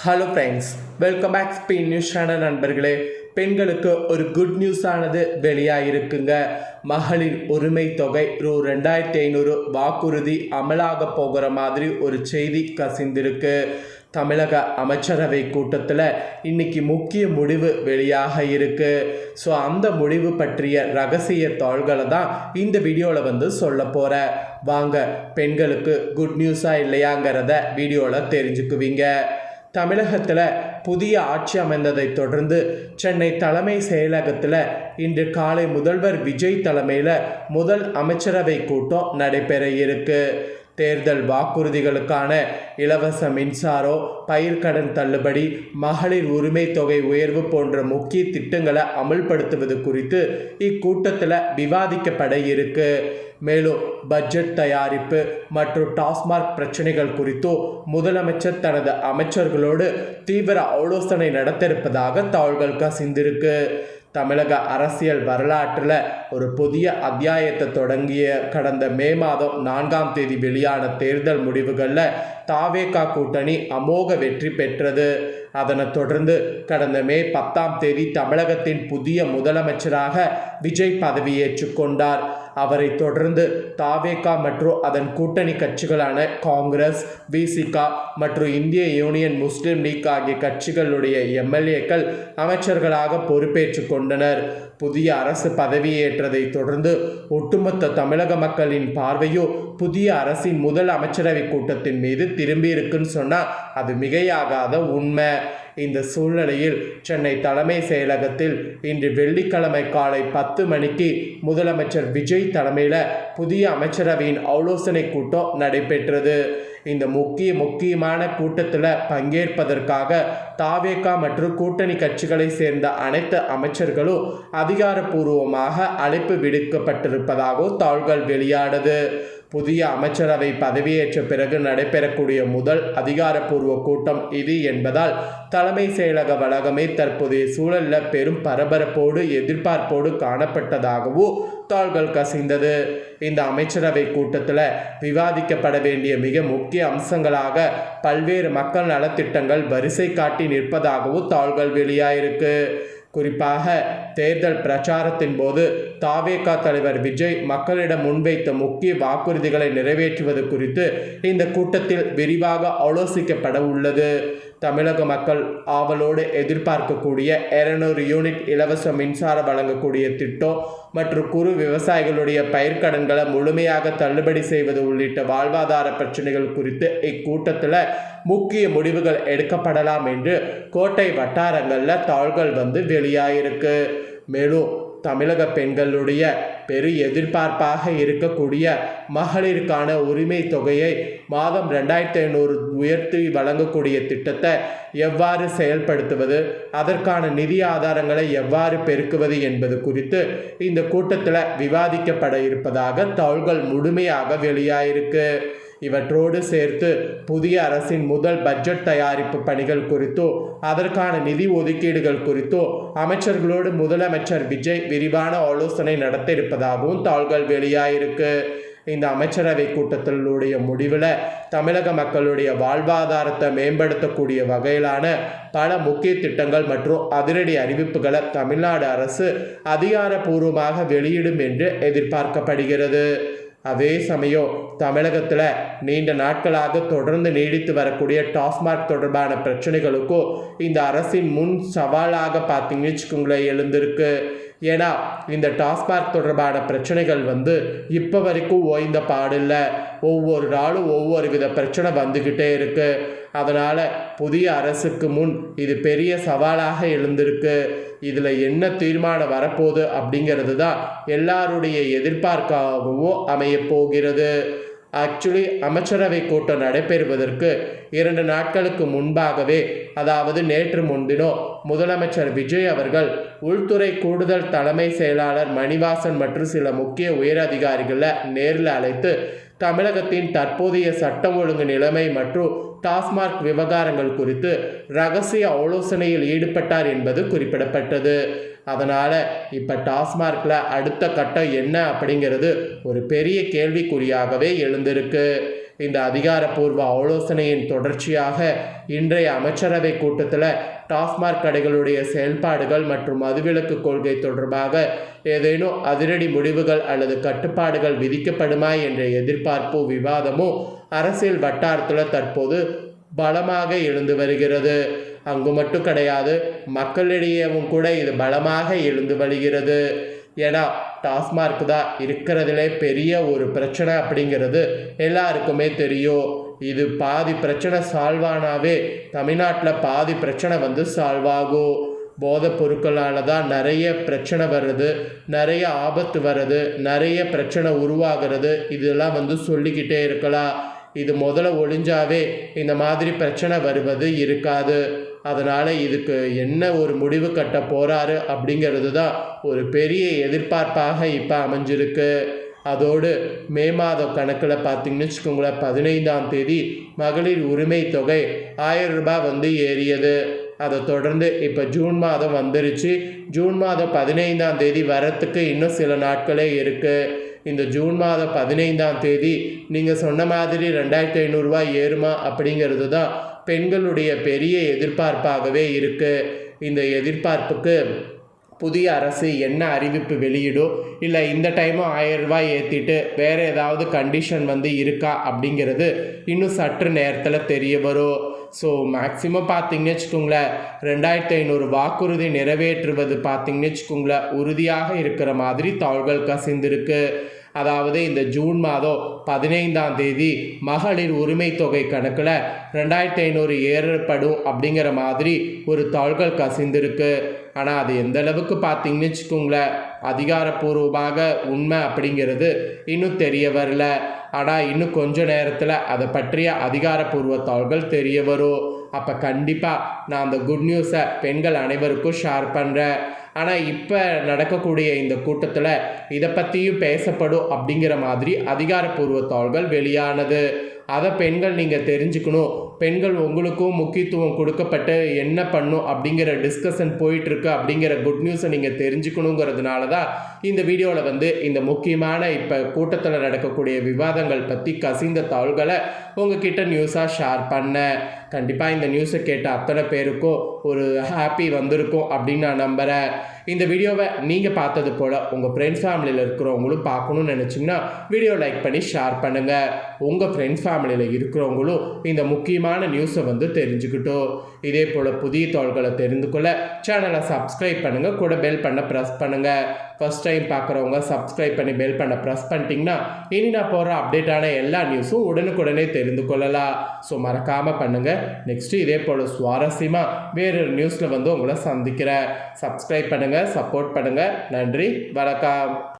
Hello friends, welcome back ஸ்பீன் news channel நண்பர்களே. பெண்களுக்கு ஒரு குட் நியூஸ் ஆனது வெளியாகிருக்குங்க. மகளிர் உரிமை தொகை ரூ. 2500 வாக்குறுதி அமலாக போகிற மாதிரி ஒரு செய்தி கசிந்திருக்கு. தமிழக அமைச்சரவை கூட்டத்தில் இன்னைக்கு முக்கிய முடிவு வெளியாக இருக்கு. ஸோ அந்த முடிவு பற்றிய ரகசிய தாள்களை தான் இந்த வீடியோவில் சொல்ல போகிறேன். வாங்க, பெண்களுக்கு குட் நியூஸாக இல்லையாங்கிறத வீடியோவில் தெரிஞ்சுக்குவீங்க. தமிழகத்தில் புதிய ஆட்சி அமைந்ததை தொடர்ந்து சென்னை தலைமை செயலகத்தில் இன்று காலை முதல்வர் விஜய் தலைமையில் முதல் அமைச்சரவை கூட்டம் நடைபெற இருக்கு. தேர்தல் வாக்குறுதிகளுக்கான இலவச மின்சாரம், பயிர்க்கடன் தள்ளுபடி, மகளிர் உரிமை தொகை உயர்வு போன்ற முக்கிய திட்டங்களை அமல்படுத்துவது குறித்து இக்கூட்டத்தில் விவாதிக்கப்பட இருக்கு. மேலும் பட்ஜெட் தயாரிப்பு மற்றும் டாஸ்மாக் பிரச்சனைகள் குறித்தும் முதலமைச்சர் தனது அமைச்சர்களோடு தீவிர ஆலோசனை நடத்தியிருப்பதாக தகவல்கள் கசிந்திருக்கு. தமிழக அரசியல் வரலாற்றில் ஒரு புதிய அத்தியாயத்தை தொடங்கிய கடந்த மே மாதம் 4ஆம் தேதி வெளியான தேர்தல் முடிவுகளில் தாவேகா கூட்டணி அமோக வெற்றி பெற்றது. அதனைத் தொடர்ந்து கடந்த மே 10ஆம் தேதி தமிழகத்தின் புதிய முதலமைச்சராக விஜய் பதவியேற்றுக் கொண்டார். அவரை தொடர்ந்து தாவேகா மற்றும் அதன் கூட்டணி கட்சிகளான காங்கிரஸ், விசிகா மற்றும் இந்திய யூனியன் முஸ்லீம் லீக் ஆகிய கட்சிகளுடைய எம்எல்ஏக்கள் அமைச்சர்களாக பொறுப்பேற்றுக் கொண்டனர். புதிய அரசு பதவியேற்றதை தொடர்ந்து ஒட்டுமொத்த தமிழக மக்களின் பார்வையோ புதிய அரசின் முதல் அமைச்சரவை கூட்டத்தின் மீது திரும்பியிருக்குன்னு சொன்னால் அது மிகையாகாத உண்மை. இந்த சூழ்நிலையில் சென்னை தலைமை செயலகத்தில் இன்று வெள்ளிக்கிழமை காலை 10 மணிக்கு முதலமைச்சர் விஜய் தலைமையில் புதிய அமைச்சரவையின் ஆலோசனை கூட்டம் நடைபெற்றது. இந்த முக்கியமான கூட்டத்தில் பங்கேற்பதற்காக தாவேகா மற்றும் கூட்டணி கட்சிகளை சேர்ந்த அனைத்து அமைச்சர்களும் அதிகாரப்பூர்வமாக அழைப்பு விடுக்கப்பட்டிருப்பதாகவும் தகவல்கள் வெளியானது. புதிய அமைச்சரவை பதவியேற்ற பிறகு நடைபெறக்கூடிய முதல் அதிகாரப்பூர்வ கூட்டம் இது என்பதால் தலைமை செயலக வளாகமே தற்போதைய சூழலில் பெரும் பரபரப்போடு எதிர்பார்ப்போடு காணப்பட்டதாகவும் தகவல்கள் கசிந்தது. இந்த அமைச்சரவை கூட்டத்தில் விவாதிக்கப்பட வேண்டிய மிக முக்கிய அம்சங்களாக பல்வேறு மக்கள் நலத்திட்டங்கள் வரிசை காட்டி நிற்பதாகவும் தகவல்கள் வெளியாயிருக்கு. குறிப்பாக தேர்தல் பிரச்சாரத்தின் போது தாவேகா தலைவர் விஜய் மக்களிடம் முன்வைத்த முக்கிய வாக்குறுதிகளை நிறைவேற்றுவது குறித்து இந்த கூட்டத்தில் விரிவாக ஆலோசிக்கப்பட உள்ளது. தமிழக மக்கள் ஆவலோடு எதிர்பார்க்கக்கூடிய 200 யூனிட் இலவச மின்சாரம் வழங்கக்கூடிய திட்டம் மற்றும் குறு விவசாயிகளுடைய பயிர்க்கடன்களை முழுமையாக தள்ளுபடி செய்வது உள்ளிட்ட வாழ்வாதார பிரச்சனைகள் குறித்து இக்கூட்டத்தில் முக்கிய முடிவுகள் எடுக்கப்படலாம் என்று கோட்டை வட்டாரங்களில் தகவல்கள் வெளியாயிருக்கு. மேலும் தமிழக பெண்களுடைய பெரு எதிர்பார்ப்பாக இருக்கக்கூடிய மகளிருக்கான உரிமை தொகையை மாதம் 2500 உயர்த்தி வழங்கக்கூடிய திட்டத்தை எவ்வாறு செயல்படுத்துவது, அதற்கான நிதி ஆதாரங்களை எவ்வாறு பெருக்குவது என்பது குறித்து இந்த கூட்டத்தில் விவாதிக்கப்பட இருப்பதாக தகவல்கள் முழுமையாக வெளியாயிருக்கு. இவற்றோடு சேர்த்து புதிய அரசின் முதல் பட்ஜெட் தயாரிப்பு பணிகள் குறித்தோ அதற்கான நிதி ஒதுக்கீடுகள் குறித்தோ அமைச்சர்களோடு முதலமைச்சர் விஜய் விரிவான ஆலோசனை நடத்த இருப்பதாகவும் தகவல்கள் வெளியாயிருக்கு. இந்த அமைச்சரவை கூட்டத்தினுடைய முடிவில் தமிழக மக்களுடைய வாழ்வாதாரத்தை மேம்படுத்தக்கூடிய வகையிலான பல முக்கிய திட்டங்கள் மற்றும் அதிரடி அறிவிப்புகளை தமிழ்நாடு அரசு அதிகாரப்பூர்வமாக வெளியிடும் என்று எதிர்பார்க்கப்படுகிறது. அதே சமயம் தமிழகத்தில் நீண்ட நாட்களாக தொடர்ந்து நீடித்து வரக்கூடிய டாஸ்மாக் தொடர்பான பிரச்சனைகளுக்கும் இந்த அரசின் முன் சவாலாக பார்த்தீங்கன்னு வச்சுக்கோங்களேன் எழுந்திருக்கு. ஏன்னா இந்த டாஸ்மாக் தொடர்பான பிரச்சனைகள் இப்போ வரைக்கும் ஓய்ந்த பாடில்லை. ஒவ்வொரு நாளும் ஒவ்வொரு வித பிரச்சனை வந்துக்கிட்டே இருக்கு. அதனால் புதிய அரசுக்கு முன் இது பெரிய சவாலாக எழுந்திருக்கு. இதில் என்ன தீர்மானம் வரப்போகுது அப்படிங்கிறது தான் எல்லாருடைய எதிர்பார்க்காகவும் அமையப்போகிறது. ஆக்சுவலி அமைச்சரவை கூட்டம் நடைபெறுவதற்கு 2 நாட்களுக்கு முன்பாகவே, அதாவது நேற்று முன்தினம் முதலமைச்சர் விஜய் அவர்கள் உள்துறை கூடுதல் தலைமை செயலாளர் மணிவாசன் மற்றும் சில முக்கிய உயர் அதிகாரிகளை நேரில் அழைத்து தமிழகத்தின் தற்போதைய சட்டம் ஒழுங்கு நிலைமை மற்றும் டாஸ்மாக் விவகாரங்கள் குறித்து ரகசிய ஆலோசனையில் ஈடுபட்டார் என்பது குறிப்பிடப்பட்டது. அதனால் இப்போ டாஸ்மார்க்கில் அடுத்த கட்டம் என்ன அப்படிங்கிறது ஒரு பெரிய கேள்விக்குறியாகவே எழுந்திருக்கு. இந்த அதிகாரப்பூர்வ ஆலோசனையின் தொடர்ச்சியாக இன்றைய அமைச்சரவை கூட்டத்தில் டாஸ்மாக் கடைகளுடைய செயல்பாடுகள் மற்றும் மதுவிலக்கு கொள்கை தொடர்பாக ஏதேனும் அதிரடி முடிவுகள் அல்லது கட்டுப்பாடுகள் விதிக்கப்படுமா என்ற எதிர்பார்ப்பு விவாதமும் அரசியல் வட்டாரத்தில் தற்போது பலமாக எழுந்து வருகிறது. அங்கு மட்டும் கிடையாது, மக்களிடையேவும் கூட இது பலமாக எழுந்து வருகிறது. ஏன்னா டாஸ்மார்க் தான் இருக்கிறதுலே பெரிய ஒரு பிரச்சனை அப்படிங்கிறது எல்லாருக்குமே தெரியும். இது பாதி பிரச்சனை சால்வ் ஆனாவே தமிழ்நாட்டில் பாதி பிரச்சனை சால்வ் ஆகும். போதைப் பொருட்களால் தான் நிறைய பிரச்சனை வருது, நிறைய ஆபத்து வருது, நிறைய பிரச்சனை உருவாகிறது. இதெல்லாம் சொல்லிக்கிட்டே இருக்கலாம். இது முதல்ல ஒழிஞ்சாவே இந்த மாதிரி பிரச்சனை வருவது இருக்காது. அதனால் இதுக்கு என்ன ஒரு முடிவு கட்ட போகிறாரு அப்படிங்கிறது தான் ஒரு பெரிய எதிர்பார்ப்பாக இப்போ அமைஞ்சிருக்கு. அதோடு மே மாதம் கணக்கில் பார்த்தீங்கன்னு வச்சுக்கோங்களேன், 15ஆம் தேதி மகளிர் உரிமை தொகை 1000 ரூபாய் ஏறியது. அதை தொடர்ந்து இப்போ ஜூன் மாதம் வந்துருச்சு. ஜூன் மாதம் 15ஆம் தேதி வரத்துக்கு இன்னும் சில நாட்களே இருக்குது. இந்த ஜூன் மாதம் 15ஆம் தேதி நீங்கள் சொன்ன மாதிரி 2500 ரூபாய் ஏறுமா அப்படிங்கிறது தான் பெண்களுடைய பெரிய எதிர்பார்ப்பாகவே இருக்குது. இந்த எதிர்பார்ப்புக்கு புதிய அரசு என்ன அறிவிப்பு வெளியிடும், இல்லை இந்த டைமும் 1000 ரூபாய் ஏற்றிட்டு வேறு ஏதாவது கண்டிஷன் இருக்கா அப்படிங்கிறது இன்னும் சற்று நேரத்தில் தெரிய வரும். ஸோ மேக்ஸிமம் பார்த்தீங்கன்னு வச்சுக்கோங்களேன், 2500 வாக்குறுதி நிறைவேற்றுவது பார்த்தீங்கன்னு வச்சுக்கோங்களேன் உறுதியாக இருக்கிற மாதிரி தாள்கள் கசிந்திருக்கு. அதாவது இந்த ஜூன் மாதம் 15ஆம் தேதி மகளிர் உரிமை தொகை கணக்கில் 2500 ஏறப்படும் அப்படிங்கிற மாதிரி ஒரு தாள்கள் கசிந்திருக்கு. ஆனால் அது எந்த அளவுக்கு பார்த்தீங்கன்னு வச்சுக்கோங்களேன் அதிகாரப்பூர்வமாக உண்மை அப்படிங்கிறது இன்னும் தெரிய வரல. ஆனால் இன்னும் கொஞ்ச நேரத்தில் அதை பற்றிய அதிகாரப்பூர்வ தாள்கள் தெரிய வரும். அப்போ கண்டிப்பாக நான் அந்த குட் நியூஸை பெண்கள் அனைவருக்கும் ஷேர் பண்ணுறேன். ஆனால் இப்போ நடக்கக்கூடிய இந்த கூட்டத்தில் இதை பற்றியும் பேசப்படும் அப்படிங்கிற மாதிரி அதிகாரப்பூர்வ தாள்கள் வெளியானது. அதை பெண்கள் நீங்கள் தெரிஞ்சுக்கணும், பெண்கள் உங்களுக்கும் முக்கியத்துவம் கொடுக்கப்பட்டு என்ன பண்ணும் அப்படிங்கிற டிஸ்கஷன் போயிட்டுருக்கு அப்படிங்கிற குட் நியூஸை நீங்கள் தெரிஞ்சுக்கணுங்கிறதுனால தான் இந்த வீடியோவில் இந்த முக்கியமான இப்போ கூட்டத்தில் நடக்கக்கூடிய விவாதங்கள் பற்றி கசிந்த தாள்களை உங்ககிட்ட நியூஸாக ஷேர் பண்ணேன். கண்டிப்பாக இந்த நியூஸை கேட்ட அத்தனை பேருக்கும் ஒரு ஹாப்பி வந்திருக்கும் அப்படின்னு நான் நம்புகிறேன். இந்த வீடியோவை நீங்கள் பார்த்தது போல் உங்கள் ஃப்ரெண்ட்ஸ் ஃபேமிலியில் இருக்கிறவங்களும் பார்க்கணுன்னு நினச்சிங்கன்னா வீடியோ லைக் பண்ணி ஷேர் பண்ணுங்கள். உங்கள் ஃப்ரெண்ட்ஸ் ஃபேமிலியில் இருக்கிறவங்களும் இந்த முக்கியமான நியூஸை தெரிஞ்சுக்கிட்டோம். இதே போல் புதிய தாள்களை தெரிந்து கொள்ள சேனலை சப்ஸ்கிரைப் பண்ணுங்கள், கூட பெல் பண்ண ப்ரெஸ் பண்ணுங்கள். ஃபஸ்ட் டைம் பார்க்குறவங்க சப்ஸ்கிரைப் பண்ணி பெல் பண்ண ப்ரெஸ் பண்ணிட்டீங்கன்னா இனி நான் போடுற அப்டேட்டான எல்லா நியூஸும் உடனுக்குடனே தெரிந்து கொள்ளலாம். ஸோ மறக்காமல் பண்ணுங்கள். நெக்ஸ்ட்டு இதே போல் சுவாரஸ்யமாக வேறொரு நியூஸில் உங்களை சந்திக்கிறேன். சப்ஸ்கிரைப் பண்ணுங்கள், சப்போர்ட் பண்ணுங்கள். நன்றி, வணக்கம்.